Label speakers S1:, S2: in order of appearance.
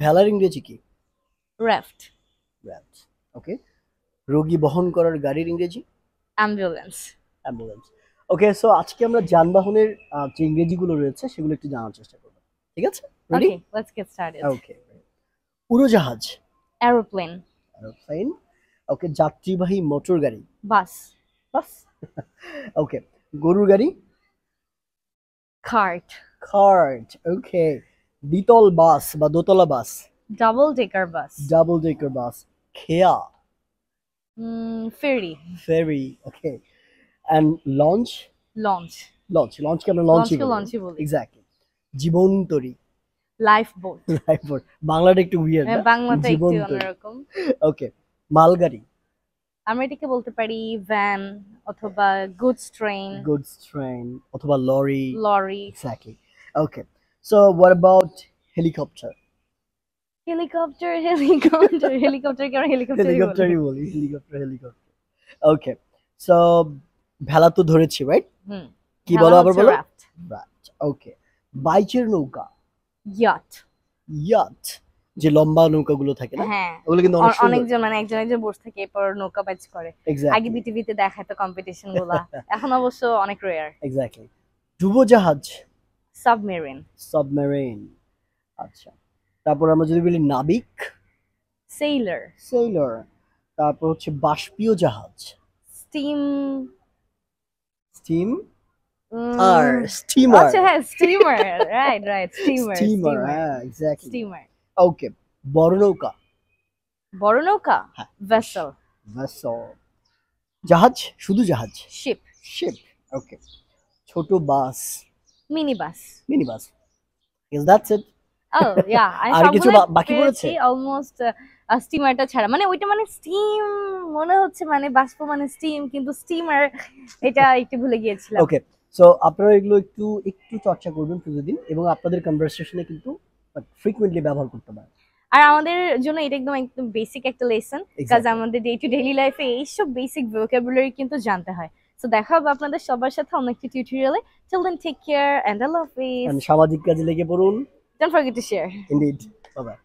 S1: ভেলার ইংরেজি কি?
S2: raft,
S1: raft. Okay. রোগী বহন করার গাড়ির ইংরেজি?
S2: ambulance.
S1: অ্যাম্বুলেন্স। ওকে, সো আজকে আমরা যানবাহনের যে ইংরেজিগুলো রয়েছে সেগুলো একটু জানার চেষ্টা করব। ঠিক আছে? Ready?
S2: Okay, let's get started.
S1: ওকে। উড়োজাহাজ?
S2: Aeroplane,
S1: aeroplane. ওকে, যাত্রীবাহী মোটর গাড়ি?
S2: bus,
S1: বাস। ওকে, গরুর গাড়ি?
S2: cart,
S1: cart. ওকে, দ্বিতল বাস বা দোতলা bus?
S2: double-decker bus,
S1: double decker bus? খেয়া?
S2: ferry,
S1: ferry. Okay, and launch?
S2: launch,
S1: লঞ্চকে আমরা লঞ্চই
S2: launchকে
S1: বলি।
S2: launchই বলি,
S1: এক্স্যাক্টলি। জীবনতরী?
S2: lifeboat.
S1: রাইট। বাংলাটা একটু উইয়ার্ড না?
S2: বাংলাটা একটু
S1: জীবনতরী।
S2: অন্যরকম।
S1: ওকে, মালগাড়ি?
S2: আমরা এটাকে বলতে পারি ভ্যান অথবা গুডস ট্রেন,
S1: গুডস ট্রেন অথবা lorry?
S2: Lorry,
S1: exactly. Okay, so what about helicopter?
S2: Helicopter, helicopter, হেলিকপ্টার কি আমরা হেলিকপ্টারই বলি?
S1: হেলিকপ্টারই বলি। হেলিকপ্টার। ওকে, সো ভেলা তো ধরেছি, রাইট?
S2: হুম,
S1: কি বলো আবার বলো?
S2: Raft,
S1: right. ওকে, বাইচের নৌকা?
S2: ইয়াট।
S1: ইয়াট। যে লম্বা নৌকাগুলো থাকে না?
S2: হ্যাঁ,
S1: ওগুলো কিন্তু অনেক সুন্দর।
S2: অনেকজন মানে একজন একজন বসে থাকে এরপর নৌকা বাইচ করে। আগে
S1: এক্স্যাক্টলি।
S2: বিটিভিতে দেখাতো কম্পিটিশন গুলা, এখন অবশ্য অনেক রেয়ার।
S1: এক্স্যাক্টলি। ডুবোজাহাজ?
S2: Submarine,
S1: submarine. আচ্ছা, তারপর আমরা যদি বলি নাবিক?
S2: Sailor,
S1: sailor. তারপর হচ্ছে বাষ্পীয় জাহাজ?
S2: স্টিম,
S1: স্টিম আর স্টিমার।
S2: আচ্ছা হ্যাঁ steamer, right right, steamer,
S1: steamer, হ্যাঁ এক্স্যাক্টলি।
S2: স্টিমার।
S1: ওকে, বড় নৌকা?
S2: বড় নৌকা,
S1: হ্যাঁ,
S2: ভেসেল,
S1: ভেসেল। জাহাজ? শুধু জাহাজ?
S2: Sheep,
S1: ship. ওকে, ছোট bus?
S2: Mini bus.
S1: Mini bus. Is that's it?
S2: Oh yeah, আমি
S1: আর কিছু
S2: সবগুলো
S1: বাকি পড়েছে?
S2: পেরেছি অলমোস্ট। স্টিমারটা ছাড়া, মানে ওইটা মানে স্টিম মনে হচ্ছে, মানে বাষ্প মানে স্টিম, কিন্তু স্টিমার এটা একটু ভুলে গিয়েছিলাম।
S1: ওকে, সো আপনারা এগুলো একটু একটু চর্চা করবেন প্রতিদিন এবং আপনাদের কনভারসেশনে কিন্তু ফ্রিকুয়েন্টলি ব্যবহার করতে পারেন।
S2: আর আমাদের জন্য এটা একদম একদম বেসিক একটা লেসন, কাজ
S1: Exactly.
S2: আমাদের ডে টু ডেইলি লাইফে এইসব বেসিক ভোকাবুলারি কিন্তু জানতে হয়। সো দেখা হবে আপনাদের সবার সাথে অন্য একটি টিউটোরিয়ালে। Till then take care and আল্লাহ হাফেজ।
S1: সামাজিক কাজে লেগে পড়ুন।
S2: Don't forget to share.
S1: Indeed. Bye by.